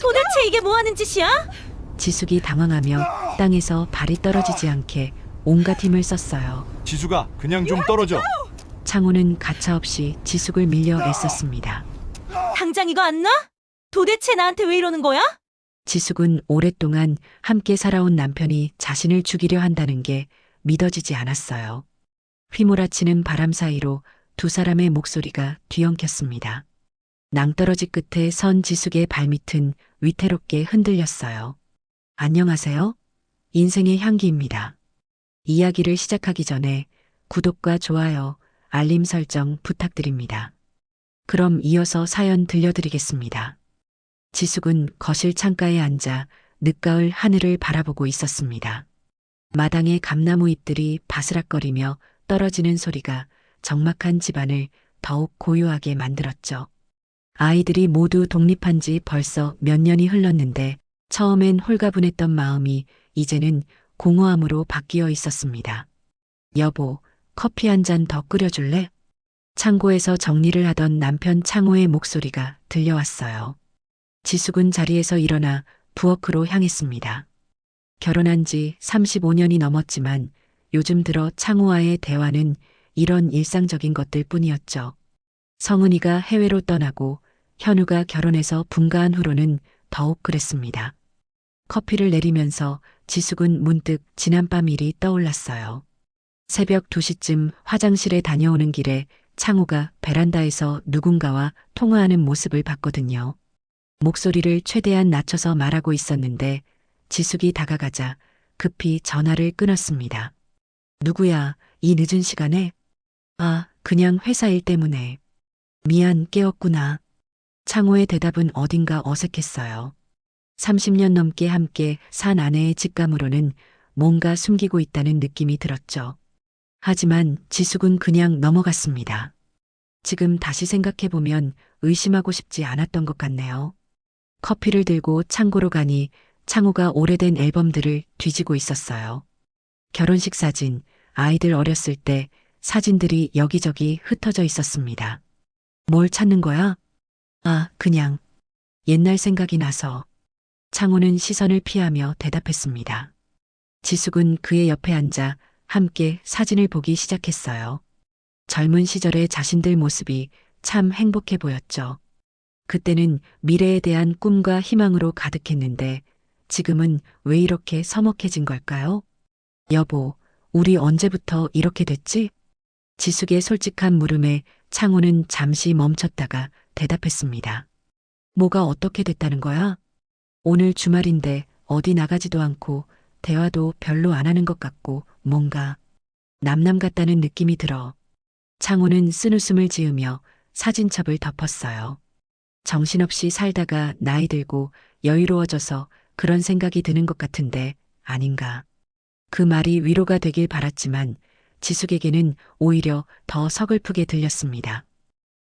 도대체 이게 뭐 하는 짓이야? 지숙이 당황하며 땅에서 발이 떨어지지 않게 온갖 힘을 썼어요. 지수가 그냥 좀 떨어져. 창호는 가차없이 지숙을 밀려 애썼습니다. 당장 이거 안 놔? 도대체 나한테 왜 이러는 거야? 지숙은 오랫동안 함께 살아온 남편이 자신을 죽이려 한다는 게 믿어지지 않았어요. 휘몰아치는 바람 사이로 두 사람의 목소리가 뒤엉켰습니다. 낭떠러지 끝에 선 지숙의 발밑은 위태롭게 흔들렸어요. 안녕하세요. 인생의 향기입니다. 이야기를 시작하기 전에 구독과 좋아요, 알림 설정 부탁드립니다. 그럼 이어서 사연 들려드리겠습니다. 지숙은 거실 창가에 앉아 늦가을 하늘을 바라보고 있었습니다. 마당의 감나무 잎들이 바스락거리며 떨어지는 소리가 적막한 집안을 더욱 고요하게 만들었죠. 아이들이 모두 독립한 지 벌써 몇 년이 흘렀는데 처음엔 홀가분했던 마음이 이제는 공허함으로 바뀌어 있었습니다. 여보, 커피 한 잔 더 끓여줄래? 창고에서 정리를 하던 남편 창호의 목소리가 들려왔어요. 지숙은 자리에서 일어나 부엌으로 향했습니다. 결혼한 지 35년이 넘었지만 요즘 들어 창호와의 대화는 이런 일상적인 것들 뿐이었죠. 성은이가 해외로 떠나고 현우가 결혼해서 분가한 후로는 더욱 그랬습니다. 커피를 내리면서 지숙은 문득 지난밤 일이 떠올랐어요. 새벽 2시쯤 화장실에 다녀오는 길에 창호가 베란다에서 누군가와 통화하는 모습을 봤거든요. 목소리를 최대한 낮춰서 말하고 있었는데 지숙이 다가가자 급히 전화를 끊었습니다. 누구야, 이 늦은 시간에? 아, 그냥 회사 일 때문에. 미안, 깨웠구나. 창호의 대답은 어딘가 어색했어요. 30년 넘게 함께 산 아내의 직감으로는 뭔가 숨기고 있다는 느낌이 들었죠. 하지만 지숙은 그냥 넘어갔습니다. 지금 다시 생각해보면 의심하고 싶지 않았던 것 같네요. 커피를 들고 창고로 가니 창호가 오래된 앨범들을 뒤지고 있었어요. 결혼식 사진, 아이들 어렸을 때 사진들이 여기저기 흩어져 있었습니다. 뭘 찾는 거야? 아, 그냥 옛날 생각이 나서. 창호는 시선을 피하며 대답했습니다. 지숙은 그의 옆에 앉아 함께 사진을 보기 시작했어요. 젊은 시절의 자신들 모습이 참 행복해 보였죠. 그때는 미래에 대한 꿈과 희망으로 가득했는데 지금은 왜 이렇게 서먹해진 걸까요? 여보, 우리 언제부터 이렇게 됐지? 지숙의 솔직한 물음에 창호는 잠시 멈췄다가 대답했습니다. 뭐가 어떻게 됐다는 거야? 오늘 주말인데 어디 나가지도 않고 대화도 별로 안 하는 것 같고 뭔가 남남 같다는 느낌이 들어. 창호는 쓴웃음을 지으며 사진첩을 덮었어요. 정신없이 살다가 나이 들고 여유로워져서 그런 생각이 드는 것 같은데 아닌가. 그 말이 위로가 되길 바랐지만 지숙에게는 오히려 더 서글프게 들렸습니다.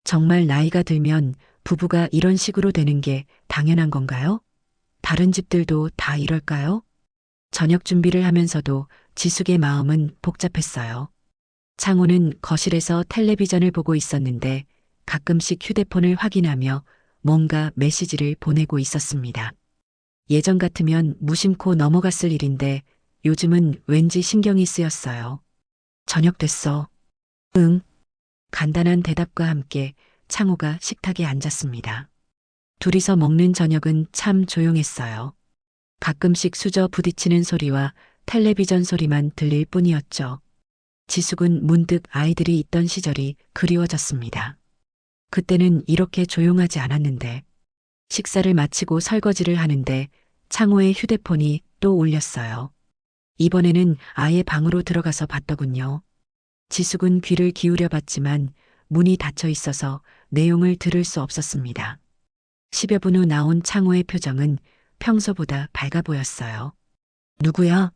정말 나이가 들면 부부가 이런 식으로 되는 게 당연한 건가요? 다른 집들도 다 이럴까요? 저녁 준비를 하면서도 지숙의 마음은 복잡했어요. 창호는 거실에서 텔레비전을 보고 있었는데 가끔씩 휴대폰을 확인하며 뭔가 메시지를 보내고 있었습니다. 예전 같으면 무심코 넘어갔을 일인데 요즘은 왠지 신경이 쓰였어요. 저녁 됐어. 응. 간단한 대답과 함께 창호가 식탁에 앉았습니다. 둘이서 먹는 저녁은 참 조용했어요. 가끔씩 수저 부딪히는 소리와 텔레비전 소리만 들릴 뿐이었죠. 지숙은 문득 아이들이 있던 시절이 그리워졌습니다. 그때는 이렇게 조용하지 않았는데 식사를 마치고 설거지를 하는데 창호의 휴대폰이 또 울렸어요. 이번에는 아예 방으로 들어가서 봤더군요. 지숙은 귀를 기울여 봤지만 문이 닫혀 있어서 내용을 들을 수 없었습니다. 10여 분 후 나온 창호의 표정은 평소보다 밝아 보였어요. 누구야?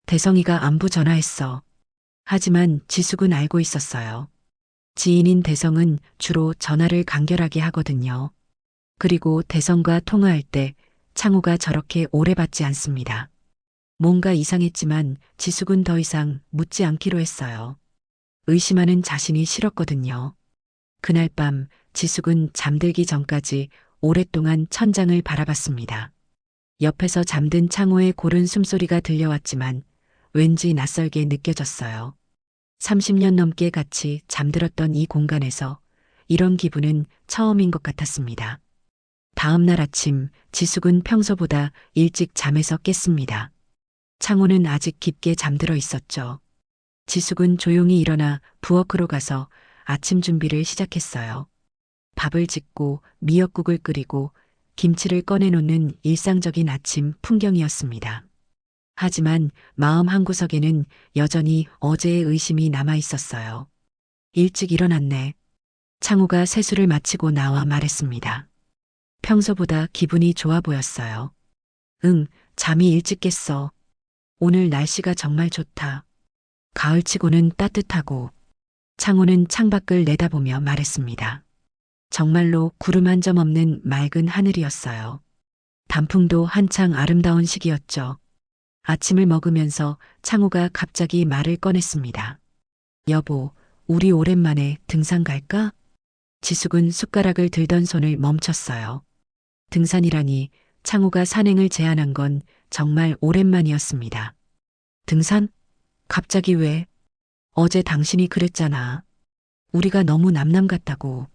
대성이가 안부 전화했어. 하지만 지숙은 알고 있었어요. 지인인 대성은 주로 전화를 간결하게 하거든요. 그리고 대성과 통화할 때 창호가 저렇게 오래 받지 않습니다. 뭔가 이상했지만 지숙은 더 이상 묻지 않기로 했어요. 의심하는 자신이 싫었거든요. 그날 밤 지숙은 잠들기 전까지 오랫동안 천장을 바라봤습니다. 옆에서 잠든 창호의 고른 숨소리가 들려왔지만 왠지 낯설게 느껴졌어요. 30년 넘게 같이 잠들었던 이 공간에서 이런 기분은 처음인 것 같았습니다. 다음 날 아침 지숙은 평소보다 일찍 잠에서 깼습니다. 창호는 아직 깊게 잠들어 있었죠. 지숙은 조용히 일어나 부엌으로 가서 아침 준비를 시작했어요. 밥을 짓고 미역국을 끓이고 김치를 꺼내놓는 일상적인 아침 풍경이었습니다. 하지만 마음 한구석에는 여전히 어제의 의심이 남아 있었어요. 일찍 일어났네. 창호가 세수를 마치고 나와 말했습니다. 평소보다 기분이 좋아 보였어요. 응, 잠이 일찍 깼어. 오늘 날씨가 정말 좋다. 가을치고는 따뜻하고. 창호는 창밖을 내다보며 말했습니다. 정말로 구름 한 점 없는 맑은 하늘이었어요. 단풍도 한창 아름다운 시기였죠. 아침을 먹으면서 창호가 갑자기 말을 꺼냈습니다. 여보, 우리 오랜만에 등산 갈까? 지숙은 숟가락을 들던 손을 멈췄어요. 등산이라니 창호가 산행을 제안한 건 정말 오랜만이었습니다. 등산? 갑자기 왜? 어제 당신이 그랬잖아. 우리가 너무 남남 같다고.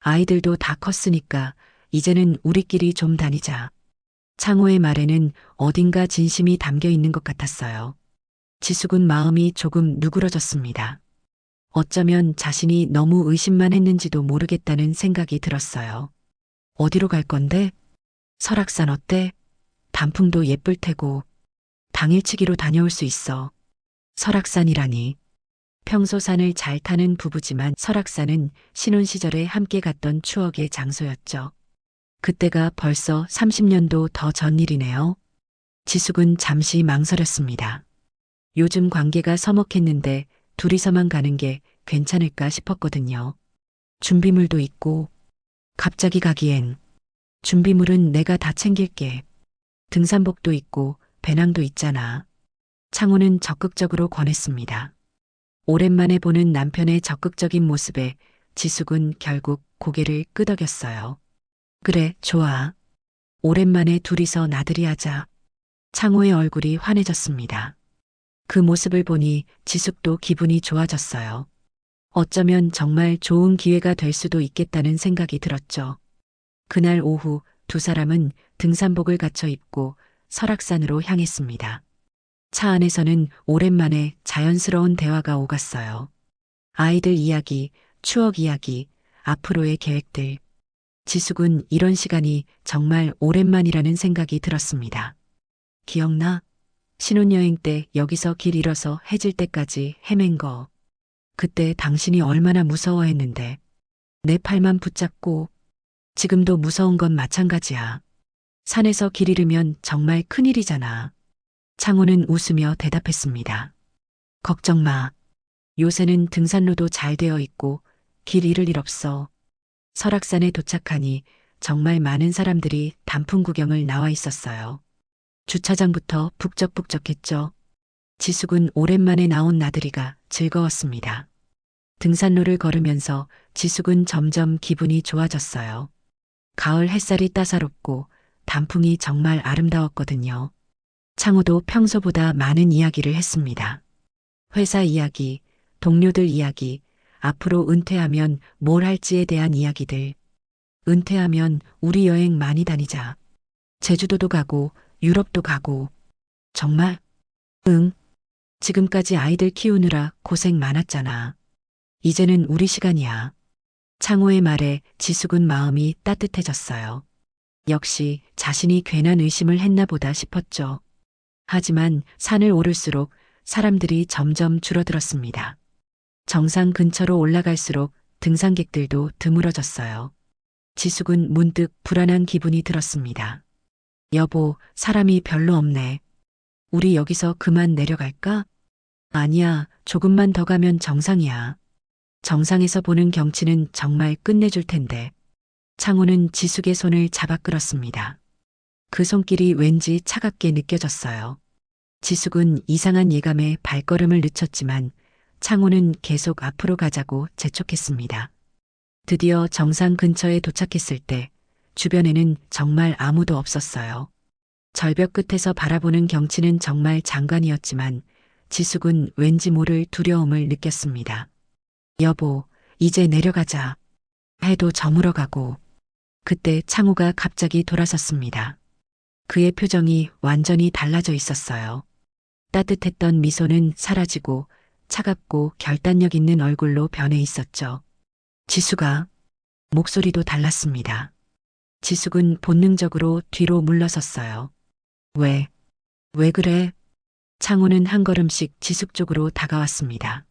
아이들도 다 컸으니까 이제는 우리끼리 좀 다니자. 창호의 말에는 어딘가 진심이 담겨 있는 것 같았어요. 지숙은 마음이 조금 누그러졌습니다. 어쩌면 자신이 너무 의심만 했는지도 모르겠다는 생각이 들었어요. 어디로 갈 건데? 설악산 어때? 단풍도 예쁠 테고. 당일치기로 다녀올 수 있어. 설악산이라니. 평소 산을 잘 타는 부부지만 설악산은 신혼 시절에 함께 갔던 추억의 장소였죠. 그때가 벌써 30년도 더 전 일이네요. 지숙은 잠시 망설였습니다. 요즘 관계가 서먹했는데 둘이서만 가는 게 괜찮을까 싶었거든요. 준비물도 있고. 갑자기 가기엔. 준비물은 내가 다 챙길게. 등산복도 있고 배낭도 있잖아. 창호는 적극적으로 권했습니다. 오랜만에 보는 남편의 적극적인 모습에 지숙은 결국 고개를 끄덕였어요. 그래, 좋아. 오랜만에 둘이서 나들이 하자. 창호의 얼굴이 환해졌습니다. 그 모습을 보니 지숙도 기분이 좋아졌어요. 어쩌면 정말 좋은 기회가 될 수도 있겠다는 생각이 들었죠. 그날 오후 두 사람은 등산복을 갖춰 입고 설악산으로 향했습니다. 차 안에서는 오랜만에 자연스러운 대화가 오갔어요. 아이들 이야기, 추억 이야기, 앞으로의 계획들. 지숙은 이런 시간이 정말 오랜만이라는 생각이 들었습니다. 기억나? 신혼여행 때 여기서 길 잃어서 해질 때까지 헤맨 거. 그때 당신이 얼마나 무서워했는데. 내 팔만 붙잡고. 지금도 무서운 건 마찬가지야. 산에서 길 잃으면 정말 큰일이잖아. 창호는 웃으며 대답했습니다. 걱정 마. 요새는 등산로도 잘 되어 있고 길 잃을 일 없어. 설악산에 도착하니 정말 많은 사람들이 단풍 구경을 나와 있었어요. 주차장부터 북적북적했죠. 지숙은 오랜만에 나온 나들이가 즐거웠습니다. 등산로를 걸으면서 지숙은 점점 기분이 좋아졌어요. 가을 햇살이 따사롭고 단풍이 정말 아름다웠거든요. 창호도 평소보다 많은 이야기를 했습니다. 회사 이야기, 동료들 이야기, 앞으로 은퇴하면 뭘 할지에 대한 이야기들. 은퇴하면 우리 여행 많이 다니자. 제주도도 가고 유럽도 가고. 정말? 응. 지금까지 아이들 키우느라 고생 많았잖아. 이제는 우리 시간이야. 창호의 말에 지숙은 마음이 따뜻해졌어요. 역시 자신이 괜한 의심을 했나 보다 싶었죠. 하지만 산을 오를수록 사람들이 점점 줄어들었습니다. 정상 근처로 올라갈수록 등산객들도 드물어졌어요. 지숙은 문득 불안한 기분이 들었습니다. 여보, 사람이 별로 없네. 우리 여기서 그만 내려갈까? 아니야, 조금만 더 가면 정상이야. 정상에서 보는 경치는 정말 끝내줄 텐데. 창호는 지숙의 손을 잡아 끌었습니다. 그 손길이 왠지 차갑게 느껴졌어요. 지숙은 이상한 예감에 발걸음을 늦췄지만 창호는 계속 앞으로 가자고 재촉했습니다. 드디어 정상 근처에 도착했을 때 주변에는 정말 아무도 없었어요. 절벽 끝에서 바라보는 경치는 정말 장관이었지만 지숙은 왠지 모를 두려움을 느꼈습니다. 여보, 이제 내려가자. 해도 저물어가고. 그때 창호가 갑자기 돌아섰습니다. 그의 표정이 완전히 달라져 있었어요. 따뜻했던 미소는 사라지고 차갑고 결단력 있는 얼굴로 변해 있었죠. 지숙아. 목소리도 달랐습니다. 지숙은 본능적으로 뒤로 물러섰어요. 왜 그래? 창호는 한 걸음씩 지숙 쪽으로 다가왔습니다.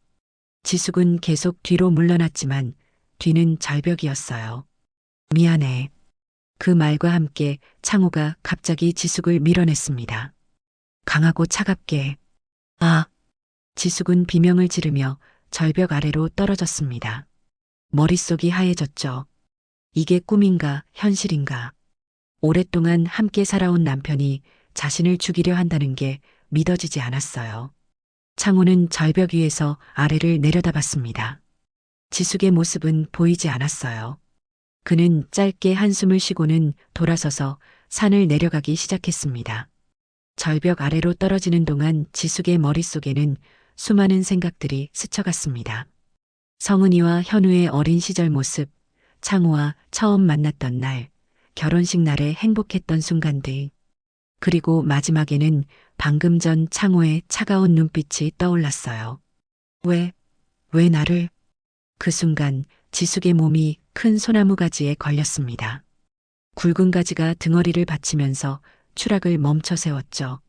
지숙은 계속 뒤로 물러났지만 뒤는 절벽이었어요. 미안해. 그 말과 함께 창호가 갑자기 지숙을 밀어냈습니다. 강하고 차갑게. 아! 지숙은 비명을 지르며 절벽 아래로 떨어졌습니다. 머릿속이 하얘졌죠. 이게 꿈인가 현실인가. 오랫동안 함께 살아온 남편이 자신을 죽이려 한다는 게 믿어지지 않았어요. 창호는 절벽 위에서 아래를 내려다봤습니다. 지숙의 모습은 보이지 않았어요. 그는 짧게 한숨을 쉬고는 돌아서서 산을 내려가기 시작했습니다. 절벽 아래로 떨어지는 동안 지숙의 머릿속에는 수많은 생각들이 스쳐갔습니다. 성은이와 현우의 어린 시절 모습, 창호와 처음 만났던 날, 결혼식 날에 행복했던 순간들, 그리고 마지막에는 방금 전 창호의 차가운 눈빛이 떠올랐어요. 왜 나를? 그 순간 지숙의 몸이 큰 소나무 가지에 걸렸습니다. 굵은 가지가 등허리를 받치면서 추락을 멈춰 세웠죠.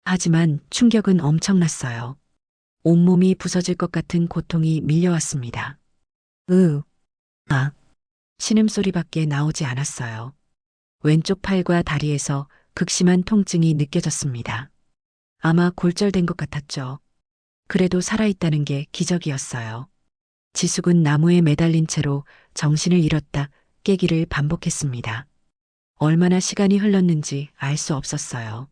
하지만 충격은 엄청났어요. 온몸이 부서질 것 같은 고통이 밀려왔습니다. 신음소리밖에 나오지 않았어요. 왼쪽 팔과 다리에서 극심한 통증이 느껴졌습니다. 아마 골절된 것 같았죠. 그래도 살아있다는 게 기적이었어요. 지숙은 나무에 매달린 채로 정신을 잃었다 깨기를 반복했습니다. 얼마나 시간이 흘렀는지 알 수 없었어요.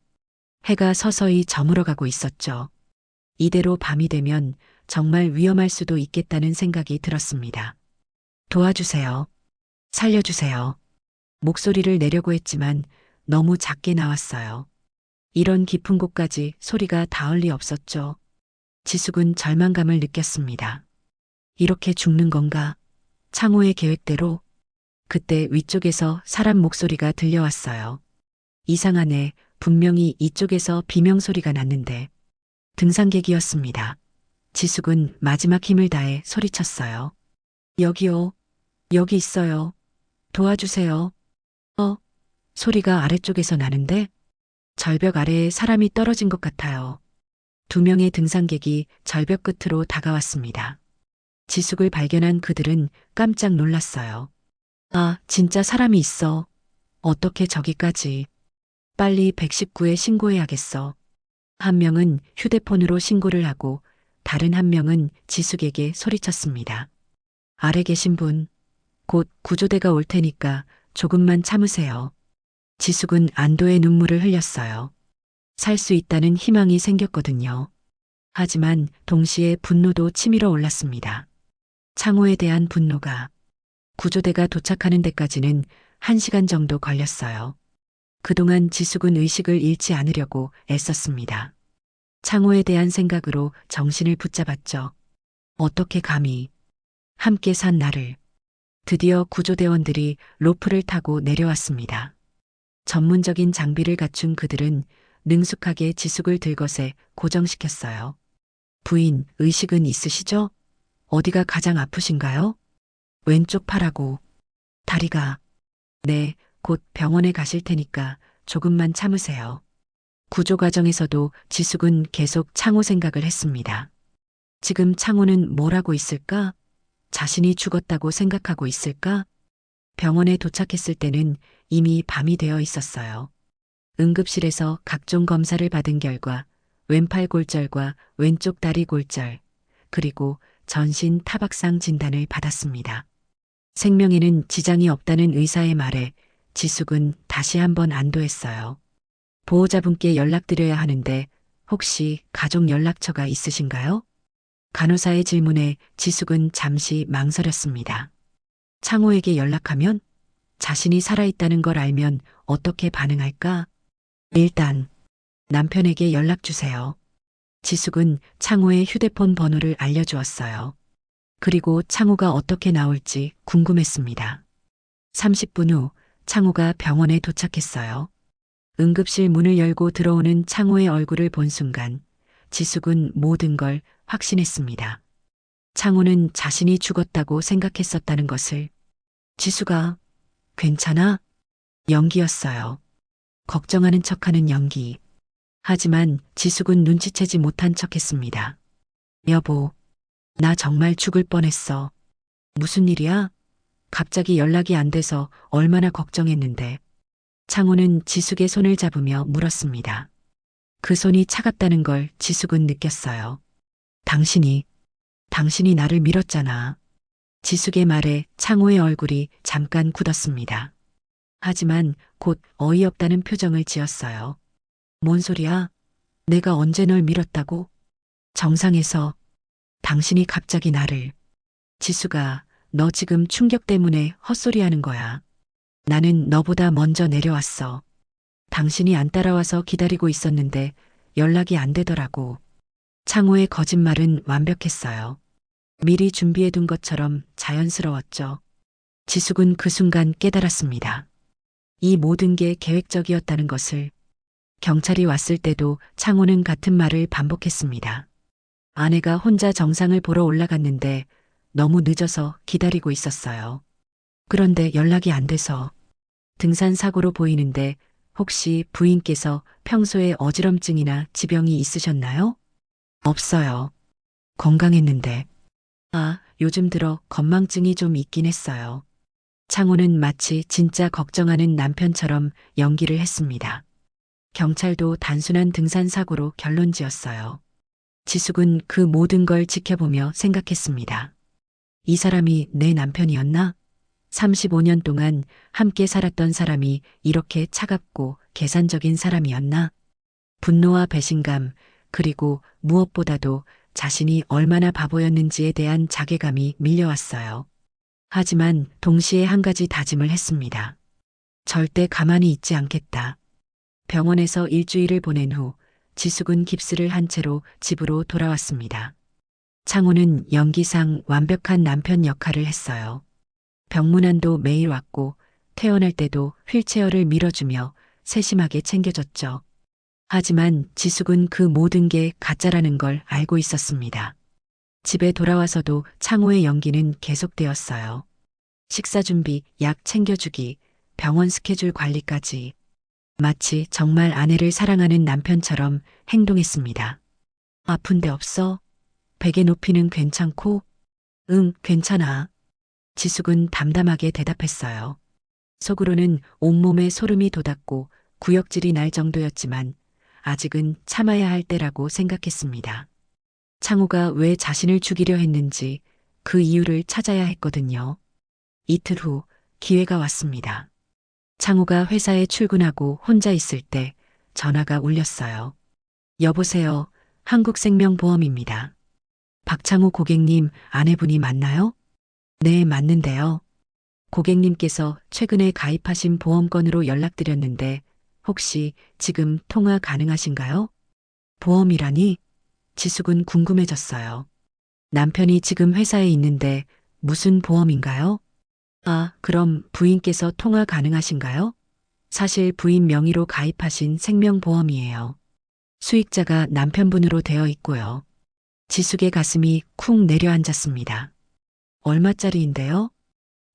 해가 서서히 저물어가고 있었죠. 이대로 밤이 되면 정말 위험할 수도 있겠다는 생각이 들었습니다. 도와주세요. 살려주세요. 목소리를 내려고 했지만 너무 작게 나왔어요. 이런 깊은 곳까지 소리가 닿을 리 없었죠. 지숙은 절망감을 느꼈습니다. 이렇게 죽는 건가? 창호의 계획대로? 그때 위쪽에서 사람 목소리가 들려왔어요. 이상하네. 분명히 이쪽에서 비명소리가 났는데. 등산객이었습니다. 지숙은 마지막 힘을 다해 소리쳤어요. 여기요. 여기 있어요. 도와주세요. 소리가 아래쪽에서 나는데 절벽 아래에 사람이 떨어진 것 같아요. 2명의 등산객이 절벽 끝으로 다가왔습니다. 지숙을 발견한 그들은 깜짝 놀랐어요. 아, 진짜 사람이 있어. 어떻게 저기까지. 빨리 119에 신고해야겠어. 한 명은 휴대폰으로 신고를 하고 다른 한 명은 지숙에게 소리쳤습니다. 아래 계신 분, 곧 구조대가 올 테니까 조금만 참으세요. 지숙은 안도의 눈물을 흘렸어요. 살 수 있다는 희망이 생겼거든요. 하지만 동시에 분노도 치밀어 올랐습니다. 창호에 대한 분노가. 구조대가 도착하는 데까지는 1시간 정도 걸렸어요. 그동안 지숙은 의식을 잃지 않으려고 애썼습니다. 창호에 대한 생각으로 정신을 붙잡았죠. 어떻게 감히. 함께 산 나를. 드디어 구조대원들이 로프를 타고 내려왔습니다. 전문적인 장비를 갖춘 그들은 능숙하게 지숙을 들것에 고정시켰어요. 부인, 의식은 있으시죠? 어디가 가장 아프신가요? 왼쪽 팔하고 다리가. 네, 곧 병원에 가실 테니까 조금만 참으세요. 구조 과정에서도 지숙은 계속 창호 생각을 했습니다. 지금 창호는 뭘 하고 있을까? 자신이 죽었다고 생각하고 있을까? 병원에 도착했을 때는 이미 밤이 되어 있었어요. 응급실에서 각종 검사를 받은 결과 왼팔 골절과 왼쪽 다리 골절, 그리고 전신 타박상 진단을 받았습니다. 생명에는 지장이 없다는 의사의 말에 지숙은 다시 한번 안도했어요. 보호자분께 연락드려야 하는데 혹시 가족 연락처가 있으신가요? 간호사의 질문에 지숙은 잠시 망설였습니다. 창호에게 연락하면? 자신이 살아있다는 걸 알면 어떻게 반응할까? 일단 남편에게 연락 주세요. 지숙은 창호의 휴대폰 번호를 알려주었어요. 그리고 창호가 어떻게 나올지 궁금했습니다. 30분 후 창호가 병원에 도착했어요. 응급실 문을 열고 들어오는 창호의 얼굴을 본 순간 지숙은 모든 걸 확신했습니다. 창호는 자신이 죽었다고 생각했었다는 것을. 지숙아, 괜찮아? 연기였어요. 걱정하는 척하는 연기. 하지만 지숙은 눈치채지 못한 척했습니다. 여보, 나 정말 죽을 뻔했어. 무슨 일이야? 갑자기 연락이 안 돼서 얼마나 걱정했는데. 창호는 지숙의 손을 잡으며 물었습니다. 그 손이 차갑다는 걸 지숙은 느꼈어요. 당신이 나를 밀었잖아. 지숙의 말에 창호의 얼굴이 잠깐 굳었습니다. 하지만 곧 어이없다는 표정을 지었어요. 뭔 소리야? 내가 언제 널 밀었다고? 정상에서 당신이 갑자기 나를. 지수가, 너 지금 충격 때문에 헛소리하는 거야. 나는 너보다 먼저 내려왔어. 당신이 안 따라와서 기다리고 있었는데 연락이 안 되더라고. 창호의 거짓말은 완벽했어요. 미리 준비해둔 것처럼 자연스러웠죠. 지숙은 그 순간 깨달았습니다. 이 모든 게 계획적이었다는 것을. 경찰이 왔을 때도 창호는 같은 말을 반복했습니다. 아내가 혼자 정상을 보러 올라갔는데 너무 늦어서 기다리고 있었어요. 그런데 연락이 안 돼서. 등산 사고로 보이는데 혹시 부인께서 평소에 어지럼증이나 지병이 있으셨나요? 없어요. 건강했는데. 아, 요즘 들어 건망증이 좀 있긴 했어요. 창호는 마치 진짜 걱정하는 남편처럼 연기를 했습니다. 경찰도 단순한 등산 사고로 결론 지었어요. 지숙은 그 모든 걸 지켜보며 생각했습니다. 이 사람이 내 남편이었나? 35년 동안 함께 살았던 사람이 이렇게 차갑고 계산적인 사람이었나? 분노와 배신감, 그리고 무엇보다도 자신이 얼마나 바보였는지에 대한 자괴감이 밀려왔어요. 하지만 동시에 한 가지 다짐을 했습니다. 절대 가만히 있지 않겠다. 병원에서 일주일을 보낸 후 지숙은 깁스를 한 채로 집으로 돌아왔습니다. 창호는 연기상 완벽한 남편 역할을 했어요. 병문안도 매일 왔고 퇴원할 때도 휠체어를 밀어주며 세심하게 챙겨줬죠. 하지만 지숙은 그 모든 게 가짜라는 걸 알고 있었습니다. 집에 돌아와서도 창호의 연기는 계속되었어요. 식사 준비, 약 챙겨주기, 병원 스케줄 관리까지. 마치 정말 아내를 사랑하는 남편처럼 행동했습니다. 아픈 데 없어? 베개 높이는 괜찮고? 응, 괜찮아. 지숙은 담담하게 대답했어요. 속으로는 온몸에 소름이 돋았고 구역질이 날 정도였지만 아직은 참아야 할 때라고 생각했습니다. 창호가 왜 자신을 죽이려 했는지 그 이유를 찾아야 했거든요. 이틀 후 기회가 왔습니다. 창호가 회사에 출근하고 혼자 있을 때 전화가 울렸어요. 여보세요. 한국생명보험입니다. 박창호 고객님 아내분이 맞나요? 네, 맞는데요. 고객님께서 최근에 가입하신 보험건으로 연락드렸는데 혹시 지금 통화 가능하신가요? 보험이라니? 지숙은 궁금해졌어요. 남편이 지금 회사에 있는데 무슨 보험인가요? 아, 그럼 부인께서 통화 가능하신가요? 사실 부인 명의로 가입하신 생명보험이에요. 수익자가 남편분으로 되어 있고요. 지숙의 가슴이 쿵 내려앉았습니다. 얼마짜리인데요?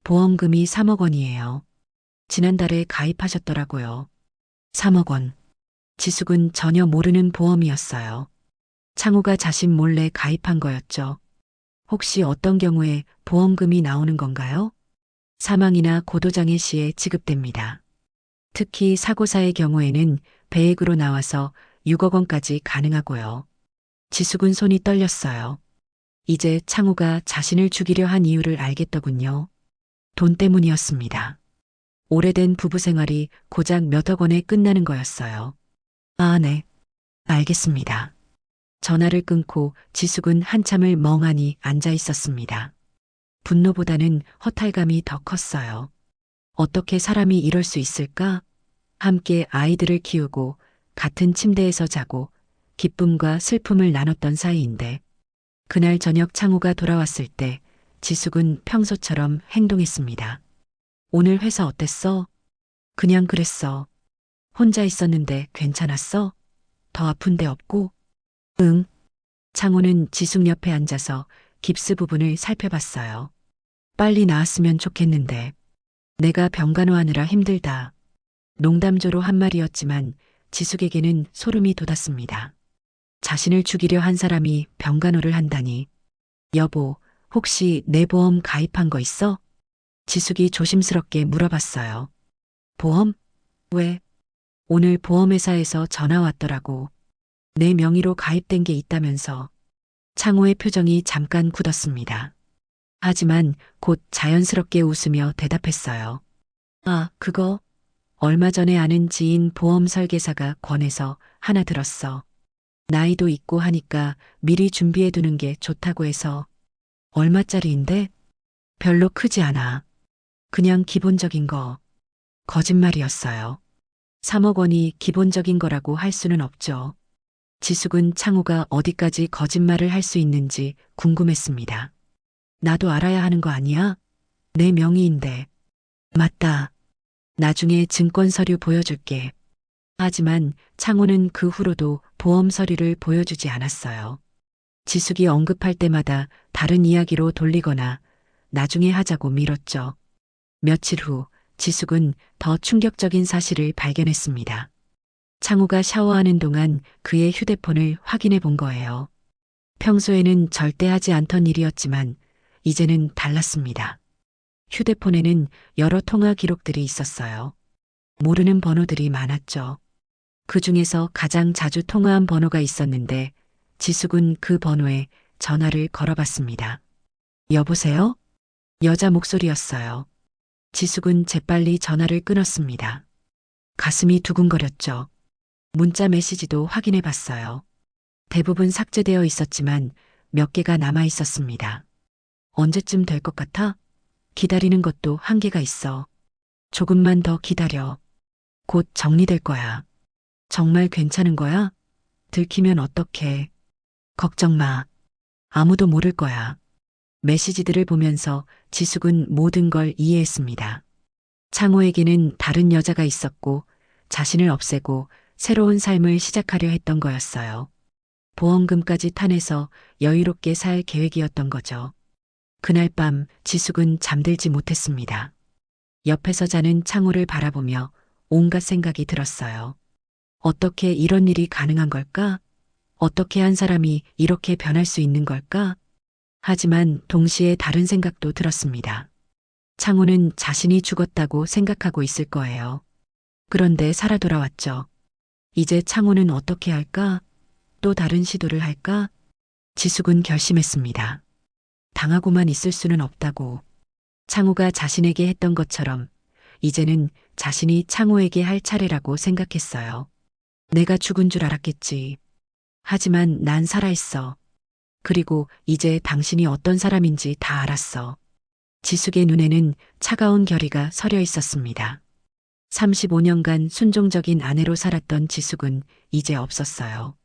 보험금이 3억 원이에요. 지난달에 가입하셨더라고요. 3억 원. 지숙은 전혀 모르는 보험이었어요. 창호가 자신 몰래 가입한 거였죠. 혹시 어떤 경우에 보험금이 나오는 건가요? 사망이나 고도장애 시에 지급됩니다. 특히 사고사의 경우에는 배액으로 나와서 6억 원까지 가능하고요. 지숙은 손이 떨렸어요. 이제 창호가 자신을 죽이려 한 이유를 알겠더군요. 돈 때문이었습니다. 오래된 부부 생활이 고작 몇억 원에 끝나는 거였어요. 아, 네. 알겠습니다. 전화를 끊고 지숙은 한참을 멍하니 앉아 있었습니다. 분노보다는 허탈감이 더 컸어요. 어떻게 사람이 이럴 수 있을까? 함께 아이들을 키우고 같은 침대에서 자고 기쁨과 슬픔을 나눴던 사이인데 그날 저녁 창호가 돌아왔을 때 지숙은 평소처럼 행동했습니다. 오늘 회사 어땠어? 그냥 그랬어. 혼자 있었는데 괜찮았어? 더 아픈 데 없고? 응. 창호는 지숙 옆에 앉아서 깁스 부분을 살펴봤어요. 빨리 나았으면 좋겠는데. 내가 병간호하느라 힘들다. 농담조로 한 말이었지만 지숙에게는 소름이 돋았습니다. 자신을 죽이려 한 사람이 병간호를 한다니. 여보, 혹시 내 보험 가입한 거 있어? 지숙이 조심스럽게 물어봤어요. 보험? 왜? 오늘 보험회사에서 전화 왔더라고. 내 명의로 가입된 게 있다면서. 창호의 표정이 잠깐 굳었습니다. 하지만 곧 자연스럽게 웃으며 대답했어요. 아, 그거? 얼마 전에 아는 지인 보험 설계사가 권해서 하나 들었어. 나이도 있고 하니까 미리 준비해 두는 게 좋다고 해서. 얼마짜리인데? 별로 크지 않아. 그냥 기본적인 거. 거짓말이었어요. 3억 원이 기본적인 거라고 할 수는 없죠. 지숙은 창호가 어디까지 거짓말을 할 수 있는지 궁금했습니다. 나도 알아야 하는 거 아니야? 내 명의인데. 맞다. 나중에 증권 서류 보여줄게. 하지만 창호는 그 후로도 보험 서류를 보여주지 않았어요. 지숙이 언급할 때마다 다른 이야기로 돌리거나 나중에 하자고 미뤘죠. 며칠 후 지숙은 더 충격적인 사실을 발견했습니다. 창호가 샤워하는 동안 그의 휴대폰을 확인해 본 거예요. 평소에는 절대 하지 않던 일이었지만 이제는 달랐습니다. 휴대폰에는 여러 통화 기록들이 있었어요. 모르는 번호들이 많았죠. 그 중에서 가장 자주 통화한 번호가 있었는데 지숙은 그 번호에 전화를 걸어봤습니다. 여보세요? 여자 목소리였어요. 지숙은 재빨리 전화를 끊었습니다. 가슴이 두근거렸죠. 문자 메시지도 확인해 봤어요. 대부분 삭제되어 있었지만 몇 개가 남아 있었습니다. 언제쯤 될 것 같아? 기다리는 것도 한계가 있어. 조금만 더 기다려. 곧 정리될 거야. 정말 괜찮은 거야? 들키면 어떡해. 걱정 마. 아무도 모를 거야. 메시지들을 보면서 지숙은 모든 걸 이해했습니다. 창호에게는 다른 여자가 있었고 자신을 없애고 새로운 삶을 시작하려 했던 거였어요. 보험금까지 타내서 여유롭게 살 계획이었던 거죠. 그날 밤 지숙은 잠들지 못했습니다. 옆에서 자는 창호를 바라보며 온갖 생각이 들었어요. 어떻게 이런 일이 가능한 걸까? 어떻게 한 사람이 이렇게 변할 수 있는 걸까? 하지만 동시에 다른 생각도 들었습니다. 창호는 자신이 죽었다고 생각하고 있을 거예요. 그런데 살아 돌아왔죠. 이제 창호는 어떻게 할까? 또 다른 시도를 할까? 지숙은 결심했습니다. 당하고만 있을 수는 없다고. 창호가 자신에게 했던 것처럼 이제는 자신이 창호에게 할 차례라고 생각했어요. 내가 죽은 줄 알았겠지. 하지만 난 살아있어. 그리고 이제 당신이 어떤 사람인지 다 알았어. 지숙의 눈에는 차가운 결의가 서려 있었습니다. 35년간 순종적인 아내로 살았던 지숙은 이제 없었어요.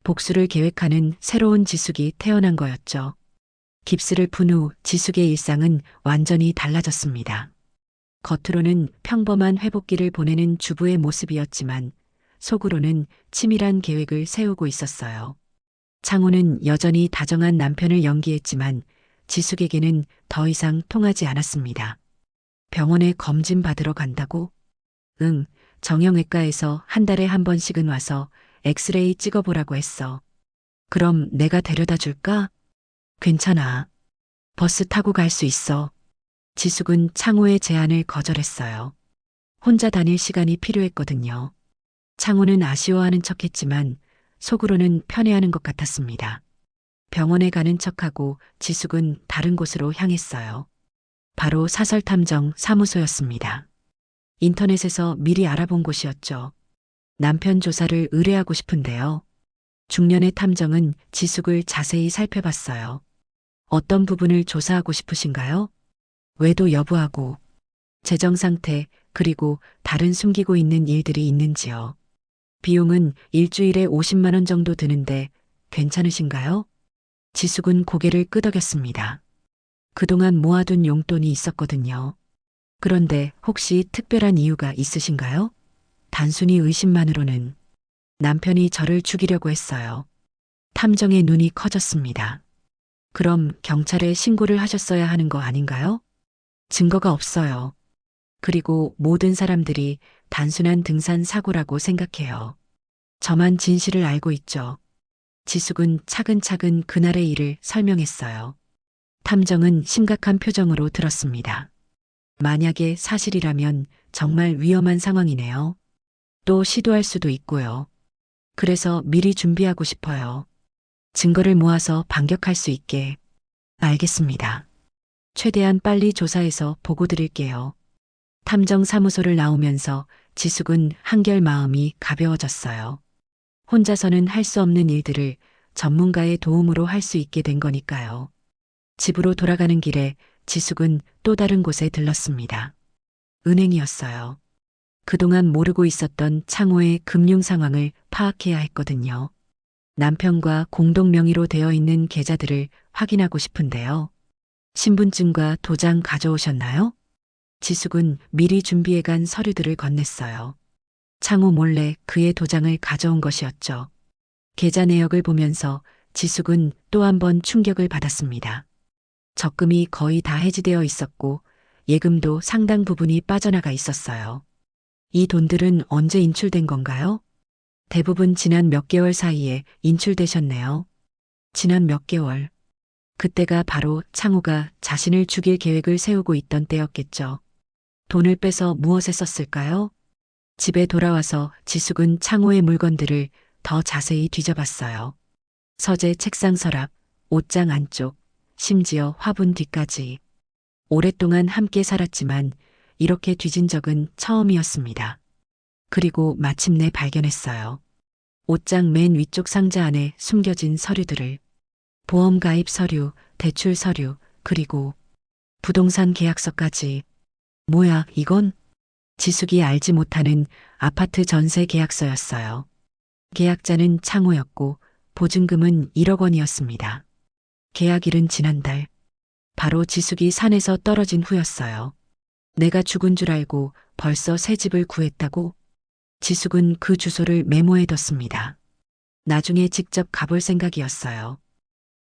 복수를 계획하는 새로운 지숙이 태어난 거였죠. 깁스를 푼 후 지숙의 일상은 완전히 달라졌습니다. 겉으로는 평범한 회복기를 보내는 주부의 모습이었지만 속으로는 치밀한 계획을 세우고 있었어요. 창호는 여전히 다정한 남편을 연기했지만 지숙에게는 더 이상 통하지 않았습니다. 병원에 검진 받으러 간다고? 응, 정형외과에서 한 달에 한 번씩은 와서 엑스레이 찍어보라고 했어. 그럼 내가 데려다 줄까? 괜찮아. 버스 타고 갈 수 있어. 지숙은 창호의 제안을 거절했어요. 혼자 다닐 시간이 필요했거든요. 창호는 아쉬워하는 척했지만 속으로는 편해하는 것 같았습니다. 병원에 가는 척하고 지숙은 다른 곳으로 향했어요. 바로 사설탐정 사무소였습니다. 인터넷에서 미리 알아본 곳이었죠. 남편 조사를 의뢰하고 싶은데요. 중년의 탐정은 지숙을 자세히 살펴봤어요. 어떤 부분을 조사하고 싶으신가요? 외도 여부하고 재정 상태, 그리고 다른 숨기고 있는 일들이 있는지요. 비용은 일주일에 50만 원 정도 드는데 괜찮으신가요? 지숙은 고개를 끄덕였습니다. 그동안 모아둔 용돈이 있었거든요. 그런데 혹시 특별한 이유가 있으신가요? 단순히 의심만으로는 남편이 저를 죽이려고 했어요. 탐정의 눈이 커졌습니다. 그럼 경찰에 신고를 하셨어야 하는 거 아닌가요? 증거가 없어요. 그리고 모든 사람들이 단순한 등산 사고라고 생각해요. 저만 진실을 알고 있죠. 지숙은 차근차근 그날의 일을 설명했어요. 탐정은 심각한 표정으로 들었습니다. 만약에 사실이라면 정말 위험한 상황이네요. 또 시도할 수도 있고요. 그래서 미리 준비하고 싶어요. 증거를 모아서 반격할 수 있게. 알겠습니다. 최대한 빨리 조사해서 보고 드릴게요. 탐정 사무소를 나오면서 지숙은 한결 마음이 가벼워졌어요. 혼자서는 할 수 없는 일들을 전문가의 도움으로 할 수 있게 된 거니까요. 집으로 돌아가는 길에 지숙은 또 다른 곳에 들렀습니다. 은행이었어요. 그동안 모르고 있었던 창호의 금융 상황을 파악해야 했거든요. 남편과 공동 명의로 되어 있는 계좌들을 확인하고 싶은데요. 신분증과 도장 가져오셨나요? 지숙은 미리 준비해간 서류들을 건넸어요. 창호 몰래 그의 도장을 가져온 것이었죠. 계좌 내역을 보면서 지숙은 또 한 번 충격을 받았습니다. 적금이 거의 다 해지되어 있었고 예금도 상당 부분이 빠져나가 있었어요. 이 돈들은 언제 인출된 건가요? 대부분 지난 몇 개월 사이에 인출되셨네요. 지난 몇 개월. 그때가 바로 창호가 자신을 죽일 계획을 세우고 있던 때였겠죠. 돈을 빼서 무엇에 썼을까요? 집에 돌아와서 지숙은 창호의 물건들을 더 자세히 뒤져봤어요. 서재 책상 서랍, 옷장 안쪽, 심지어 화분 뒤까지. 오랫동안 함께 살았지만 이렇게 뒤진 적은 처음이었습니다. 그리고 마침내 발견했어요. 옷장 맨 위쪽 상자 안에 숨겨진 서류들을. 보험 가입 서류, 대출 서류, 그리고 부동산 계약서까지. 뭐야, 이건? 지숙이 알지 못하는 아파트 전세 계약서였어요. 계약자는 창호였고 보증금은 1억 원이었습니다. 계약일은 지난달. 바로 지숙이 산에서 떨어진 후였어요. 내가 죽은 줄 알고 벌써 새 집을 구했다고? 지숙은 그 주소를 메모해뒀습니다. 나중에 직접 가볼 생각이었어요.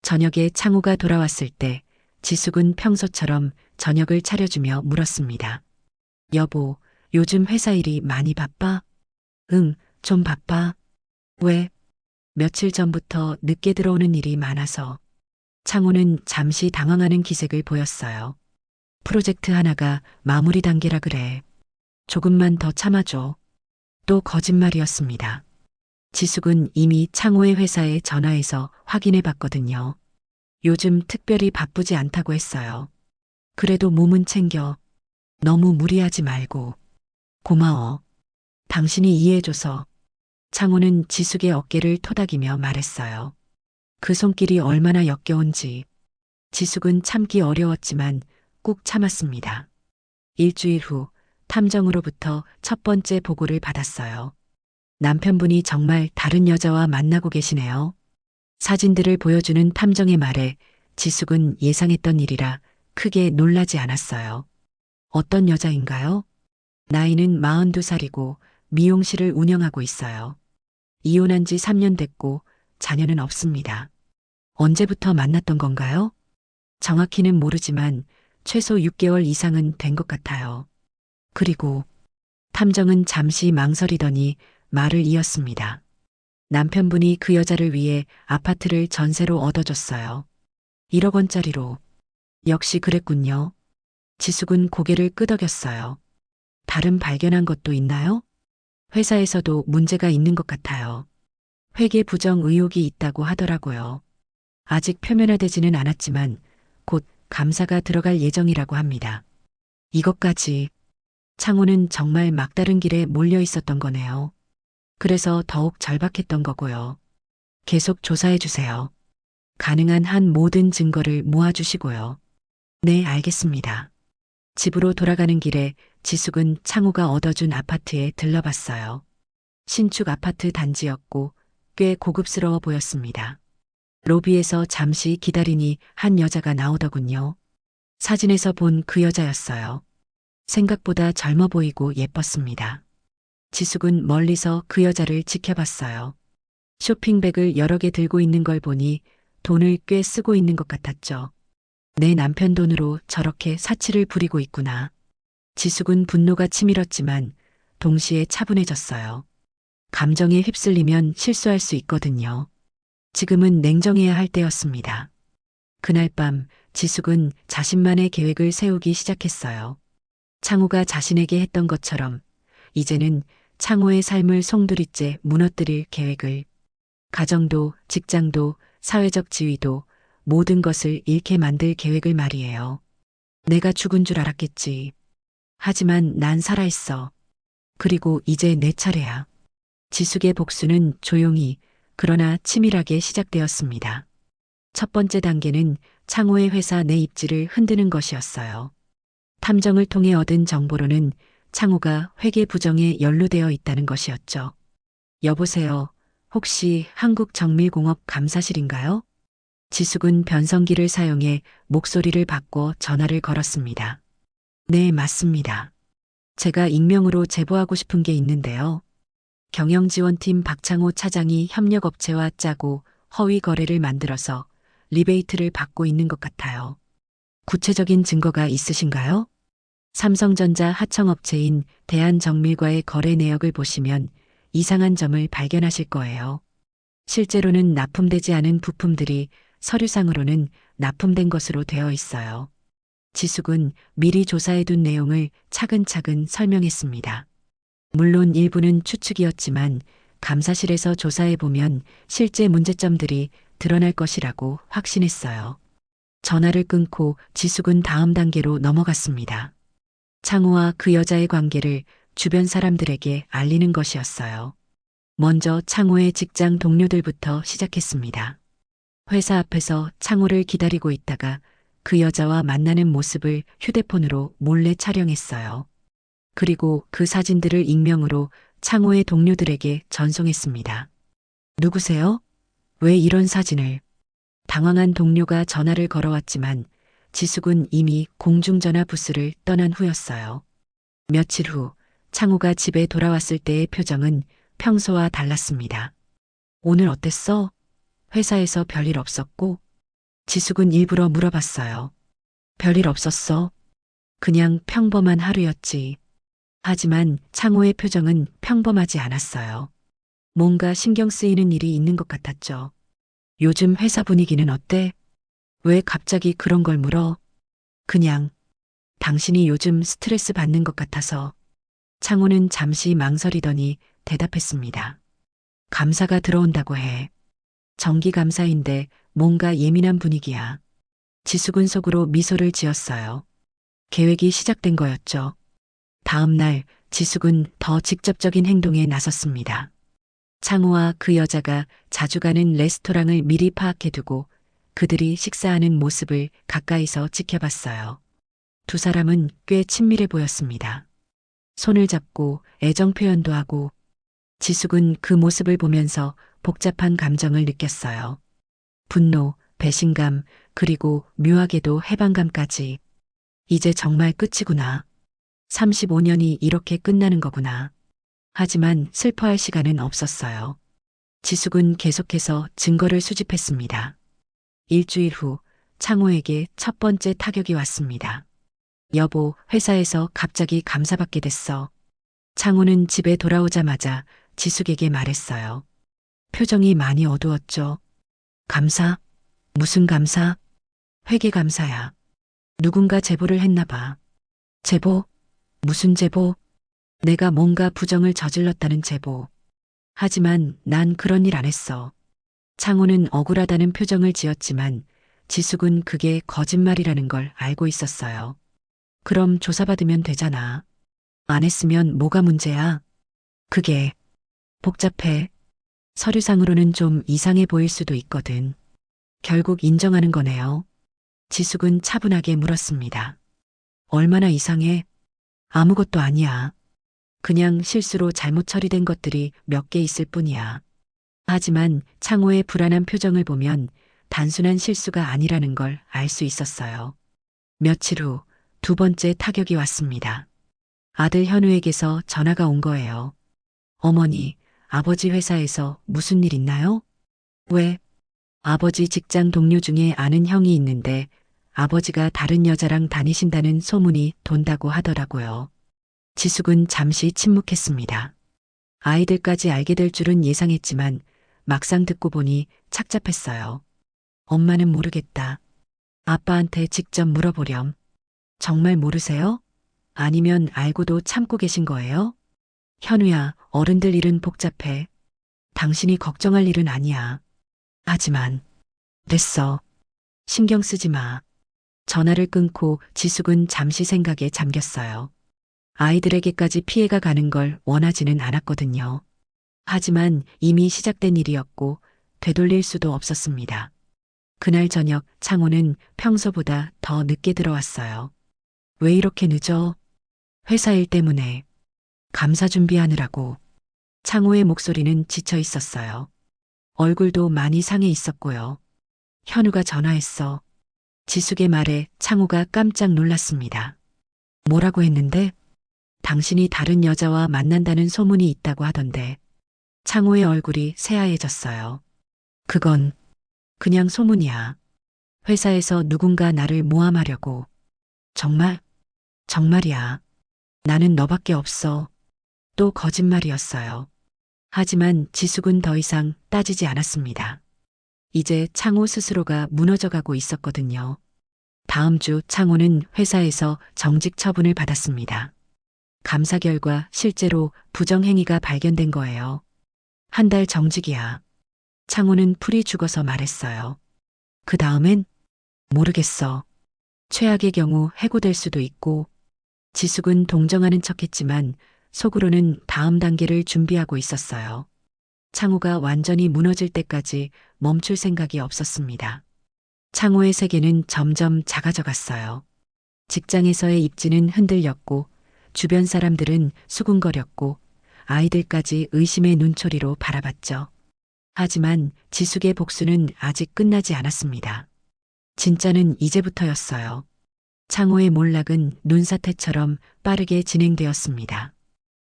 저녁에 창호가 돌아왔을 때 지숙은 평소처럼 저녁을 차려주며 물었습니다. 여보, 요즘 회사 일이 많이 바빠? 응, 좀 바빠. 왜? 며칠 전부터 늦게 들어오는 일이 많아서. 창호는 잠시 당황하는 기색을 보였어요. 프로젝트 하나가 마무리 단계라 그래. 조금만 더 참아줘. 또 거짓말이었습니다. 지숙은 이미 창호의 회사에 전화해서 확인해 봤거든요. 요즘 특별히 바쁘지 않다고 했어요. 그래도 몸은 챙겨. 너무 무리하지 말고. 고마워. 당신이 이해해줘서. 창호는 지숙의 어깨를 토닥이며 말했어요. 그 손길이 얼마나 역겨운지. 지숙은 참기 어려웠지만 꾹 참았습니다. 일주일 후 탐정으로부터 첫 번째 보고를 받았어요. 남편분이 정말 다른 여자와 만나고 계시네요. 사진들을 보여주는 탐정의 말에 지숙은 예상했던 일이라 크게 놀라지 않았어요. 어떤 여자인가요? 나이는 42살이고 미용실을 운영하고 있어요. 이혼한 지 3년 됐고 자녀는 없습니다. 언제부터 만났던 건가요? 정확히는 모르지만 최소 6개월 이상은 된 것 같아요. 그리고 탐정은 잠시 망설이더니 말을 이었습니다. 남편분이 그 여자를 위해 아파트를 전세로 얻어줬어요. 1억 원짜리로. 역시 그랬군요. 지숙은 고개를 끄덕였어요. 다른 발견한 것도 있나요? 회사에서도 문제가 있는 것 같아요. 회계 부정 의혹이 있다고 하더라고요. 아직 표면화되지는 않았지만 곧 감사가 들어갈 예정이라고 합니다. 이것까지. 창호는 정말 막다른 길에 몰려 있었던 거네요. 그래서 더욱 절박했던 거고요. 계속 조사해 주세요. 가능한 한 모든 증거를 모아주시고요. 네, 알겠습니다. 집으로 돌아가는 길에 지숙은 창호가 얻어준 아파트에 들러봤어요. 신축 아파트 단지였고 꽤 고급스러워 보였습니다. 로비에서 잠시 기다리니 한 여자가 나오더군요. 사진에서 본 그 여자였어요. 생각보다 젊어 보이고 예뻤습니다. 지숙은 멀리서 그 여자를 지켜봤어요. 쇼핑백을 여러 개 들고 있는 걸 보니 돈을 꽤 쓰고 있는 것 같았죠. 내 남편 돈으로 저렇게 사치를 부리고 있구나. 지숙은 분노가 치밀었지만 동시에 차분해졌어요. 감정에 휩쓸리면 실수할 수 있거든요. 지금은 냉정해야 할 때였습니다. 그날 밤 지숙은 자신만의 계획을 세우기 시작했어요. 창호가 자신에게 했던 것처럼 이제는 창호의 삶을 송두리째 무너뜨릴 계획을. 가정도, 직장도, 사회적 지위도 모든 것을 잃게 만들 계획을 말이에요. 내가 죽은 줄 알았겠지. 하지만 난 살아있어. 그리고 이제 내 차례야. 지숙의 복수는 조용히 그러나 치밀하게 시작되었습니다. 첫 번째 단계는 창호의 회사 내 입지를 흔드는 것이었어요. 탐정을 통해 얻은 정보로는 창호가 회계 부정에 연루되어 있다는 것이었죠. 여보세요. 혹시 한국정밀공업 감사실인가요? 지숙은 변성기를 사용해 목소리를 바꿔 전화를 걸었습니다. 네, 맞습니다. 제가 익명으로 제보하고 싶은 게 있는데요. 경영지원팀 박창호 차장이 협력업체와 짜고 허위 거래를 만들어서 리베이트를 받고 있는 것 같아요. 구체적인 증거가 있으신가요? 삼성전자 하청업체인 대한정밀과의 거래 내역을 보시면 이상한 점을 발견하실 거예요. 실제로는 납품되지 않은 부품들이 서류상으로는 납품된 것으로 되어 있어요. 지숙은 미리 조사해둔 내용을 차근차근 설명했습니다. 물론 일부는 추측이었지만 감사실에서 조사해보면 실제 문제점들이 드러날 것이라고 확신했어요. 전화를 끊고 지숙은 다음 단계로 넘어갔습니다. 창호와 그 여자의 관계를 주변 사람들에게 알리는 것이었어요. 먼저 창호의 직장 동료들부터 시작했습니다. 회사 앞에서 창호를 기다리고 있다가 그 여자와 만나는 모습을 휴대폰으로 몰래 촬영했어요. 그리고 그 사진들을 익명으로 창호의 동료들에게 전송했습니다. 누구세요? 왜 이런 사진을? 당황한 동료가 전화를 걸어왔지만 지숙은 이미 공중전화 부스를 떠난 후였어요. 며칠 후 창호가 집에 돌아왔을 때의 표정은 평소와 달랐습니다. 오늘 어땠어? 회사에서 별일 없었고? 지숙은 일부러 물어봤어요. 별일 없었어. 그냥 평범한 하루였지. 하지만 창호의 표정은 평범하지 않았어요. 뭔가 신경 쓰이는 일이 있는 것 같았죠. 요즘 회사 분위기는 어때? 왜 갑자기 그런 걸 물어? 그냥 당신이 요즘 스트레스 받는 것 같아서. 창호는 잠시 망설이더니 대답했습니다. 감사가 들어온다고 해. 정기감사인데 뭔가 예민한 분위기야. 지숙은 속으로 미소를 지었어요. 계획이 시작된 거였죠. 다음 날 지숙은 더 직접적인 행동에 나섰습니다. 창호와 그 여자가 자주 가는 레스토랑을 미리 파악해두고 그들이 식사하는 모습을 가까이서 지켜봤어요. 두 사람은 꽤 친밀해 보였습니다. 손을 잡고 애정 표현도 하고. 지숙은 그 모습을 보면서 복잡한 감정을 느꼈어요. 분노, 배신감, 그리고 묘하게도 해방감까지. 이제 정말 끝이구나. 35년이 이렇게 끝나는 거구나. 하지만 슬퍼할 시간은 없었어요. 지숙은 계속해서 증거를 수집했습니다. 일주일 후 창호에게 첫 번째 타격이 왔습니다. 여보, 회사에서 갑자기 감사받게 됐어. 창호는 집에 돌아오자마자 지숙에게 말했어요. 표정이 많이 어두웠죠. 감사? 무슨 감사? 회계 감사야. 누군가 제보를 했나 봐. 제보? 무슨 제보? 내가 뭔가 부정을 저질렀다는 제보. 하지만 난 그런 일 안 했어. 창호는 억울하다는 표정을 지었지만 지숙은 그게 거짓말이라는 걸 알고 있었어요. 그럼 조사받으면 되잖아. 안 했으면 뭐가 문제야? 그게 복잡해. 서류상으로는 좀 이상해 보일 수도 있거든. 결국 인정하는 거네요. 지숙은 차분하게 물었습니다. 얼마나 이상해? 아무것도 아니야. 그냥 실수로 잘못 처리된 것들이 몇 개 있을 뿐이야. 하지만 창호의 불안한 표정을 보면 단순한 실수가 아니라는 걸 알 수 있었어요. 며칠 후 두 번째 타격이 왔습니다. 아들 현우에게서 전화가 온 거예요. 어머니, 아버지 회사에서 무슨 일 있나요? 왜? 아버지 직장 동료 중에 아는 형이 있는데 아버지가 다른 여자랑 다니신다는 소문이 돈다고 하더라고요. 지숙은 잠시 침묵했습니다. 아이들까지 알게 될 줄은 예상했지만 막상 듣고 보니 착잡했어요. 엄마는 모르겠다. 아빠한테 직접 물어보렴. 정말 모르세요? 아니면 알고도 참고 계신 거예요? 현우야, 어른들 일은 복잡해. 당신이 걱정할 일은 아니야. 하지만, 됐어. 신경 쓰지 마. 전화를 끊고 지숙은 잠시 생각에 잠겼어요. 아이들에게까지 피해가 가는 걸 원하지는 않았거든요. 하지만 이미 시작된 일이었고 되돌릴 수도 없었습니다. 그날 저녁 창호는 평소보다 더 늦게 들어왔어요. 왜 이렇게 늦어? 회사 일 때문에. 감사 준비하느라고. 창호의 목소리는 지쳐 있었어요. 얼굴도 많이 상해 있었고요. 현우가 전화했어. 지숙의 말에 창호가 깜짝 놀랐습니다. 뭐라고 했는데? 당신이 다른 여자와 만난다는 소문이 있다고 하던데. 창호의 얼굴이 새하얘졌어요. 그건 그냥 소문이야. 회사에서 누군가 나를 모함하려고. 정말? 정말이야. 나는 너밖에 없어. 또 거짓말이었어요. 하지만 지숙은 더 이상 따지지 않았습니다. 이제 창호 스스로가 무너져가고 있었거든요. 다음 주 창호는 회사에서 정직 처분을 받았습니다. 감사 결과 실제로 부정행위가 발견된 거예요. 한 달 정직이야. 창호는 풀이 죽어서 말했어요. 그 다음엔? 모르겠어. 최악의 경우 해고될 수도 있고. 지숙은 동정하는 척했지만 속으로는 다음 단계를 준비하고 있었어요. 창호가 완전히 무너질 때까지 멈출 생각이 없었습니다. 창호의 세계는 점점 작아져 갔어요. 직장에서의 입지는 흔들렸고 주변 사람들은 수군거렸고 아이들까지 의심의 눈초리로 바라봤죠. 하지만 지숙의 복수는 아직 끝나지 않았습니다. 진짜는 이제부터였어요. 창호의 몰락은 눈사태처럼 빠르게 진행되었습니다.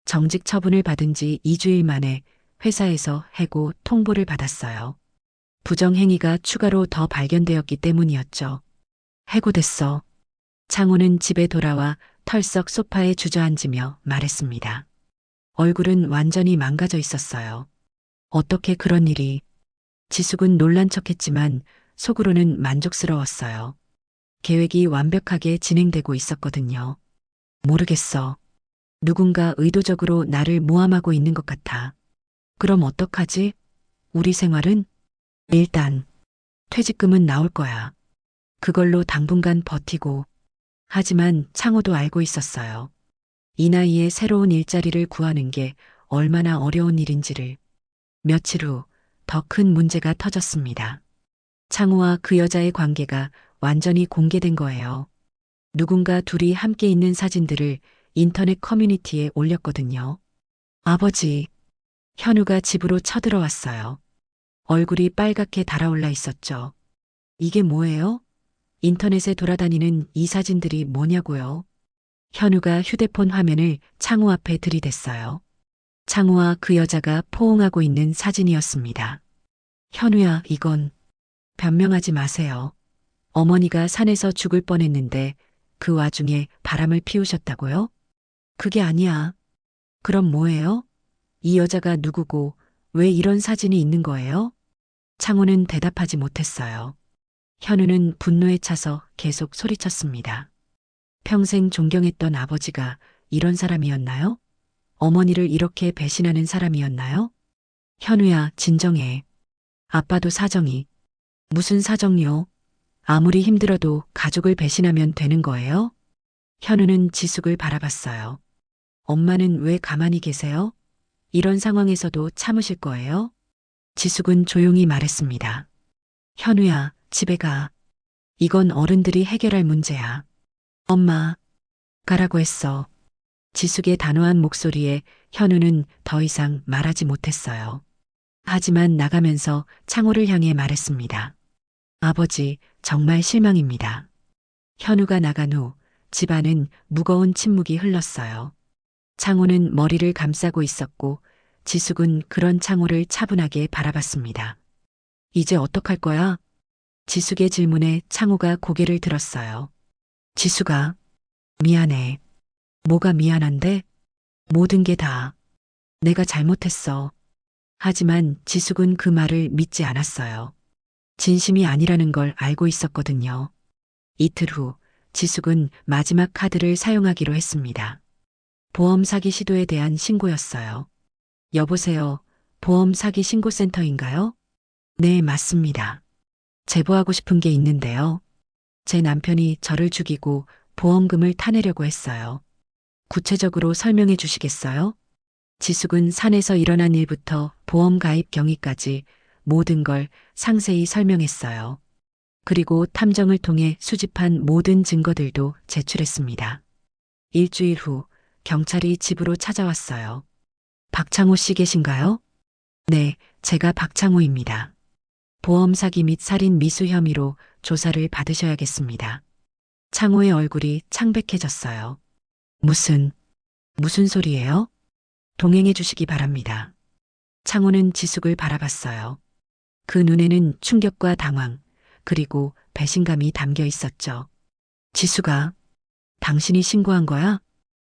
정직 처분을 받은 지 2주일 만에 회사에서 해고 통보를 받았어요. 부정행위가 추가로 더 발견되었기 때문이었죠. 해고됐어. 창호는 집에 돌아와 털썩 소파에 주저앉으며 말했습니다. 얼굴은 완전히 망가져 있었어요. 어떻게 그런 일이? 지숙은 놀란 척했지만 속으로는 만족스러웠어요. 계획이 완벽하게 진행되고 있었거든요. 모르겠어. 누군가 의도적으로 나를 모함하고 있는 것 같아. 그럼 어떡하지? 우리 생활은? 일단 퇴직금은 나올 거야. 그걸로 당분간 버티고. 하지만 창호도 알고 있었어요. 이 나이에 새로운 일자리를 구하는 게 얼마나 어려운 일인지를. 며칠 후 더 큰 문제가 터졌습니다. 창호와 그 여자의 관계가 완전히 공개된 거예요. 누군가 둘이 함께 있는 사진들을 인터넷 커뮤니티에 올렸거든요. 아버지, 현우가 집으로 쳐들어왔어요. 얼굴이 빨갛게 달아올라 있었죠. 이게 뭐예요? 인터넷에 돌아다니는 이 사진들이 뭐냐고요? 현우가 휴대폰 화면을 창호 앞에 들이댔어요. 창호와 그 여자가 포옹하고 있는 사진이었습니다. 현우야, 이건. 변명하지 마세요. 어머니가 산에서 죽을 뻔했는데 그 와중에 바람을 피우셨다고요? 그게 아니야. 그럼 뭐예요? 이 여자가 누구고 왜 이런 사진이 있는 거예요? 창호는 대답하지 못했어요. 현우는 분노에 차서 계속 소리쳤습니다. 평생 존경했던 아버지가 이런 사람이었나요? 어머니를 이렇게 배신하는 사람이었나요? 현우야, 진정해. 아빠도 사정이. 무슨 사정요? 아무리 힘들어도 가족을 배신하면 되는 거예요? 현우는 지숙을 바라봤어요. 엄마는 왜 가만히 계세요? 이런 상황에서도 참으실 거예요? 지숙은 조용히 말했습니다. 현우야, 집에 가. 이건 어른들이 해결할 문제야. 엄마, 가라고 했어. 지숙의 단호한 목소리에 현우는 더 이상 말하지 못했어요. 하지만 나가면서 창호를 향해 말했습니다. 아버지, 정말 실망입니다. 현우가 나간 후 집안은 무거운 침묵이 흘렀어요. 창호는 머리를 감싸고 있었고 지숙은 그런 창호를 차분하게 바라봤습니다. 이제 어떡할 거야? 지숙의 질문에 창호가 고개를 들었어요. 지숙아, 미안해. 뭐가 미안한데? 모든 게 다 내가 잘못했어. 하지만 지숙은 그 말을 믿지 않았어요. 진심이 아니라는 걸 알고 있었거든요. 이틀 후 지숙은 마지막 카드를 사용하기로 했습니다. 보험 사기 시도에 대한 신고였어요. 여보세요. 보험 사기 신고센터인가요? 네, 맞습니다. 제보하고 싶은 게 있는데요. 제 남편이 저를 죽이고 보험금을 타내려고 했어요. 구체적으로 설명해 주시겠어요? 지숙은 산에서 일어난 일부터 보험 가입 경위까지 모든 걸 상세히 설명했어요. 그리고 탐정을 통해 수집한 모든 증거들도 제출했습니다. 일주일 후 경찰이 집으로 찾아왔어요. 박창호 씨 계신가요? 네, 제가 박창호입니다. 보험 사기 및 살인 미수 혐의로 조사를 받으셔야겠습니다. 창호의 얼굴이 창백해졌어요. 무슨 소리예요? 동행해 주시기 바랍니다. 창호는 지숙을 바라봤어요. 그 눈에는 충격과 당황, 그리고 배신감이 담겨 있었죠. 지숙아, 당신이 신고한 거야?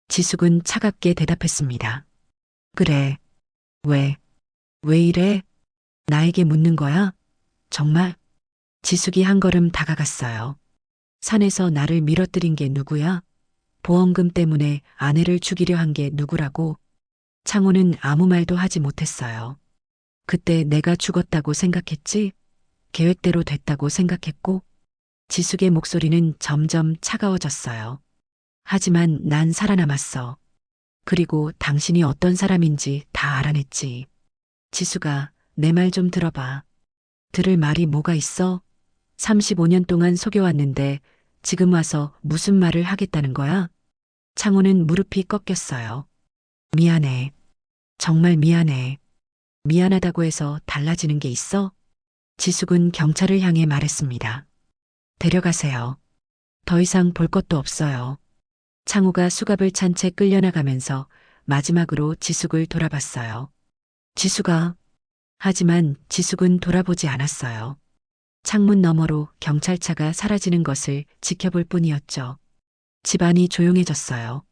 지숙은 차갑게 대답했습니다. 그래. 왜 이래? 나에게 묻는 거야? 정말? 지숙이 한 걸음 다가갔어요. 산에서 나를 밀어뜨린 게 누구야? 보험금 때문에 아내를 죽이려 한 게 누구라고? 창호는 아무 말도 하지 못했어요. 그때 내가 죽었다고 생각했지? 계획대로 됐다고 생각했고? 지숙의 목소리는 점점 차가워졌어요. 하지만 난 살아남았어. 그리고 당신이 어떤 사람인지 다 알아냈지. 지숙아, 내 말 좀 들어봐. 들을 말이 뭐가 있어? 35년 동안 속여왔는데 지금 와서 무슨 말을 하겠다는 거야? 창호는 무릎이 꺾였어요. 미안해. 정말 미안해. 미안하다고 해서 달라지는 게 있어? 지숙은 경찰을 향해 말했습니다. 데려가세요. 더 이상 볼 것도 없어요. 창호가 수갑을 찬 채 끌려나가면서 마지막으로 지숙을 돌아봤어요. 지숙아. 하지만 지숙은 돌아보지 않았어요. 창문 너머로 경찰차가 사라지는 것을 지켜볼 뿐이었죠. 집안이 조용해졌어요.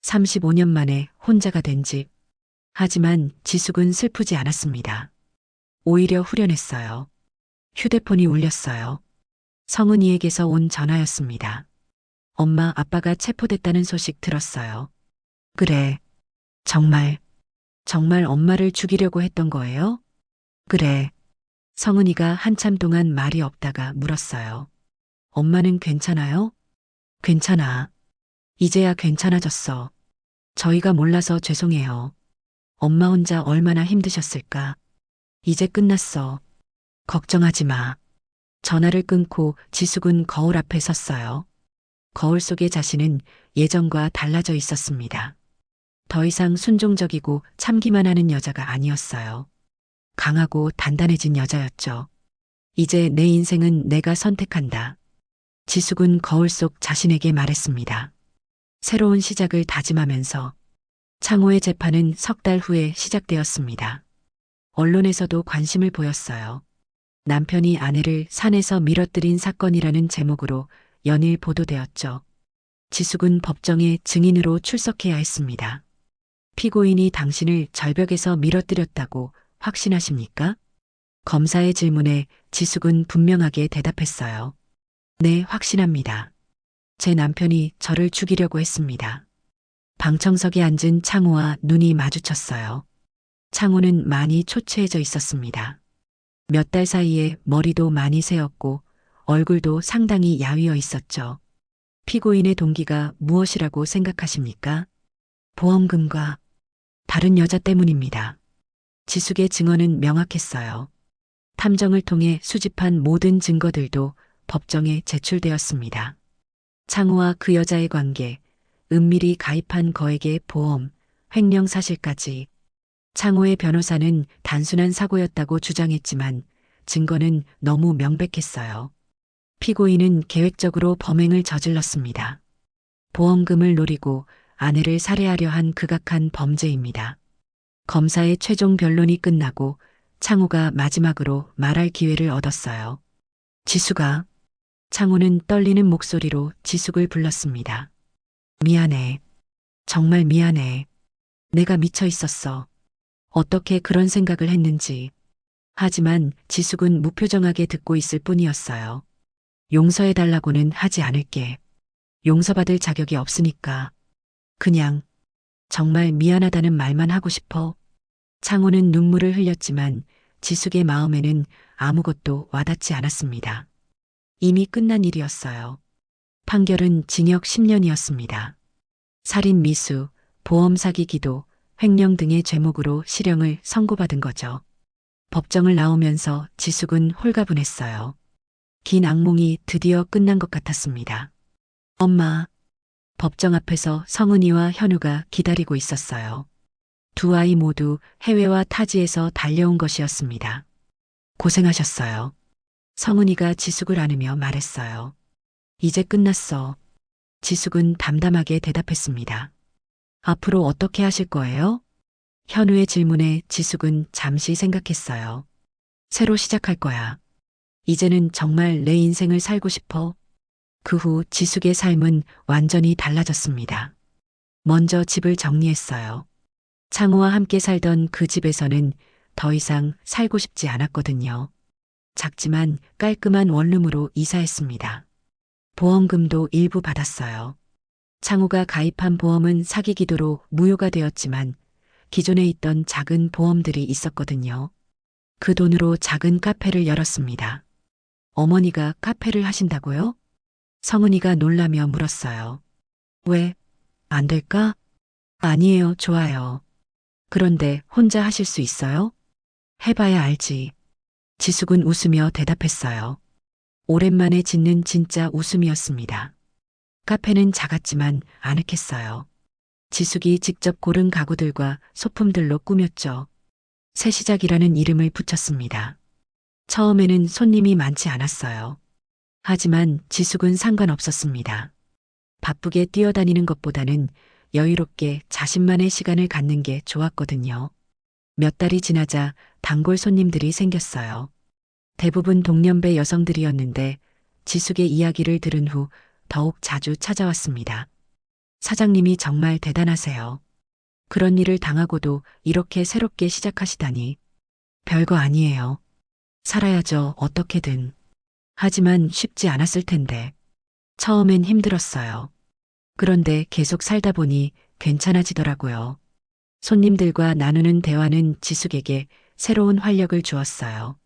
35년 만에 혼자가 된 집. 하지만 지숙은 슬프지 않았습니다. 오히려 후련했어요. 휴대폰이 울렸어요. 성은이에게서 온 전화였습니다. 엄마, 아빠가 체포됐다는 소식 들었어요. 그래. 정말 엄마를 죽이려고 했던 거예요? 그래. 성은이가 한참 동안 말이 없다가 물었어요. 엄마는 괜찮아요? 괜찮아. 이제야 괜찮아졌어. 저희가 몰라서 죄송해요. 엄마 혼자 얼마나 힘드셨을까. 이제 끝났어. 걱정하지 마. 전화를 끊고 지숙은 거울 앞에 섰어요. 거울 속의 자신은 예전과 달라져 있었습니다. 더 이상 순종적이고 참기만 하는 여자가 아니었어요. 강하고 단단해진 여자였죠. 이제 내 인생은 내가 선택한다. 지숙은 거울 속 자신에게 말했습니다. 새로운 시작을 다짐하면서 창호의 재판은 석 달 후에 시작되었습니다. 언론에서도 관심을 보였어요. 남편이 아내를 산에서 밀어뜨린 사건이라는 제목으로 연일 보도되었죠. 지숙은 법정에 증인으로 출석해야 했습니다. 피고인이 당신을 절벽에서 밀어뜨렸다고 확신하십니까? 검사의 질문에 지숙은 분명하게 대답했어요. 네, 확신합니다. 제 남편이 저를 죽이려고 했습니다. 방청석에 앉은 창호와 눈이 마주쳤어요. 창호는 많이 초췌해져 있었습니다. 몇 달 사이에 머리도 많이 새었고 얼굴도 상당히 야위어 있었죠. 피고인의 동기가 무엇이라고 생각하십니까? 보험금과 다른 여자 때문입니다. 지숙의 증언은 명확했어요. 탐정을 통해 수집한 모든 증거들도 법정에 제출되었습니다. 창호와 그 여자의 관계, 은밀히 가입한 거액의 보험, 횡령 사실까지. 창호의 변호사는 단순한 사고였다고 주장했지만 증거는 너무 명백했어요. 피고인은 계획적으로 범행을 저질렀습니다. 보험금을 노리고 아내를 살해하려 한 극악한 범죄입니다. 검사의 최종 변론이 끝나고 창호가 마지막으로 말할 기회를 얻었어요. 지숙아. 창호는 떨리는 목소리로 지숙을 불렀습니다. 미안해. 정말 미안해. 내가 미쳐 있었어. 어떻게 그런 생각을 했는지. 하지만 지숙은 무표정하게 듣고 있을 뿐이었어요. 용서해달라고는 하지 않을게. 용서받을 자격이 없으니까. 그냥 정말 미안하다는 말만 하고 싶어. 창호는 눈물을 흘렸지만 지숙의 마음에는 아무것도 와닿지 않았습니다. 이미 끝난 일이었어요. 판결은 징역 10년이었습니다. 살인 미수, 보험 사기 기도, 횡령 등의 죄목으로 실형을 선고받은 거죠. 법정을 나오면서 지숙은 홀가분했어요. 긴 악몽이 드디어 끝난 것 같았습니다. 엄마. 법정 앞에서 성은이와 현우가 기다리고 있었어요. 두 아이 모두 해외와 타지에서 달려온 것이었습니다. 고생하셨어요. 성은이가 지숙을 안으며 말했어요. 이제 끝났어. 지숙은 담담하게 대답했습니다. 앞으로 어떻게 하실 거예요? 현우의 질문에 지숙은 잠시 생각했어요. 새로 시작할 거야. 이제는 정말 내 인생을 살고 싶어. 그 후 지숙의 삶은 완전히 달라졌습니다. 먼저 집을 정리했어요. 창호와 함께 살던 그 집에서는 더 이상 살고 싶지 않았거든요. 작지만 깔끔한 원룸으로 이사했습니다. 보험금도 일부 받았어요. 창호가 가입한 보험은 사기 기도로 무효가 되었지만 기존에 있던 작은 보험들이 있었거든요. 그 돈으로 작은 카페를 열었습니다. 어머니가 카페를 하신다고요? 성은이가 놀라며 물었어요. 왜? 안 될까? 아니에요, 좋아요. 그런데 혼자 하실 수 있어요? 해봐야 알지. 지숙은 웃으며 대답했어요. 오랜만에 짓는 진짜 웃음이었습니다. 카페는 작았지만 아늑했어요. 지숙이 직접 고른 가구들과 소품들로 꾸몄죠. 새 시작이라는 이름을 붙였습니다. 처음에는 손님이 많지 않았어요. 하지만 지숙은 상관없었습니다. 바쁘게 뛰어다니는 것보다는 여유롭게 자신만의 시간을 갖는 게 좋았거든요. 몇 달이 지나자 단골 손님들이 생겼어요. 대부분 동년배 여성들이었는데 지숙의 이야기를 들은 후 더욱 자주 찾아왔습니다. 사장님이 정말 대단하세요. 그런 일을 당하고도 이렇게 새롭게 시작하시다니. 별거 아니에요. 살아야죠, 어떻게든. 하지만 쉽지 않았을 텐데. 처음엔 힘들었어요. 그런데 계속 살다 보니 괜찮아지더라고요. 손님들과 나누는 대화는 지숙에게 새로운 활력을 주었어요.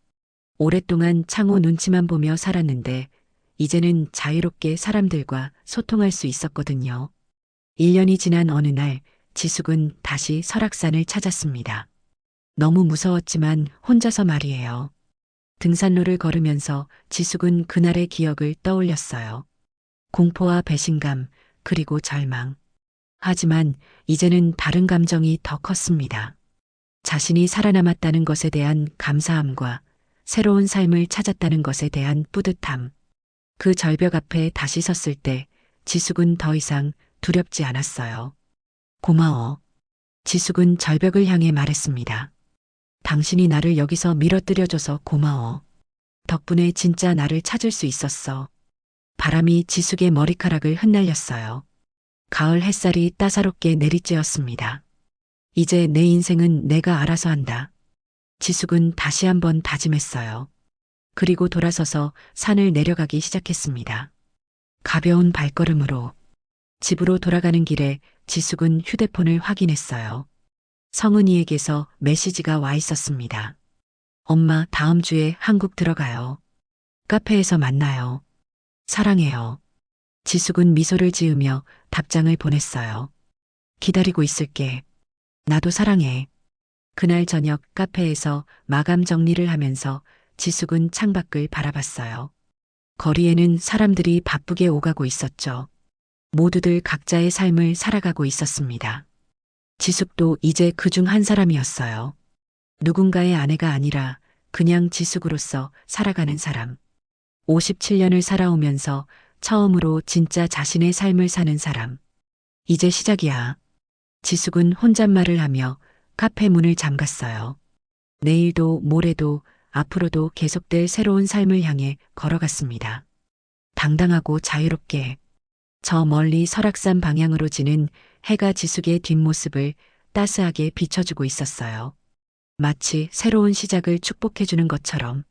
오랫동안 창호 눈치만 보며 살았는데 이제는 자유롭게 사람들과 소통할 수 있었거든요. 1년이 지난 어느 날 지숙은 다시 설악산을 찾았습니다. 너무 무서웠지만 혼자서 말이에요. 등산로를 걸으면서 지숙은 그날의 기억을 떠올렸어요. 공포와 배신감, 그리고 절망. 하지만 이제는 다른 감정이 더 컸습니다. 자신이 살아남았다는 것에 대한 감사함과 새로운 삶을 찾았다는 것에 대한 뿌듯함. 그 절벽 앞에 다시 섰을 때 지숙은 더 이상 두렵지 않았어요. 고마워. 지숙은 절벽을 향해 말했습니다. 당신이 나를 여기서 밀어뜨려줘서 고마워. 덕분에 진짜 나를 찾을 수 있었어. 바람이 지숙의 머리카락을 흩날렸어요. 가을 햇살이 따사롭게 내리쬐었습니다. 이제 내 인생은 내가 알아서 한다. 지숙은 다시 한번 다짐했어요. 그리고 돌아서서 산을 내려가기 시작했습니다. 가벼운 발걸음으로 집으로 돌아가는 길에 지숙은 휴대폰을 확인했어요. 성은이에게서 메시지가 와 있었습니다. 엄마, 다음 주에 한국 들어가요. 카페에서 만나요. 사랑해요. 지숙은 미소를 지으며 답장을 보냈어요. 기다리고 있을게. 나도 사랑해. 그날 저녁 카페에서 마감 정리를 하면서 지숙은 창밖을 바라봤어요. 거리에는 사람들이 바쁘게 오가고 있었죠. 모두들 각자의 삶을 살아가고 있었습니다. 지숙도 이제 그중 한 사람이었어요. 누군가의 아내가 아니라 그냥 지숙으로서 살아가는 사람. 57년을 살아오면서 처음으로 진짜 자신의 삶을 사는 사람. 이제 시작이야. 지숙은 혼잣말을 하며 카페 문을 잠갔어요. 내일도 모레도 앞으로도 계속될 새로운 삶을 향해 걸어갔습니다. 당당하고 자유롭게. 저 멀리 설악산 방향으로 지는 해가 지숙의 뒷모습을 따스하게 비춰주고 있었어요. 마치 새로운 시작을 축복해주는 것처럼.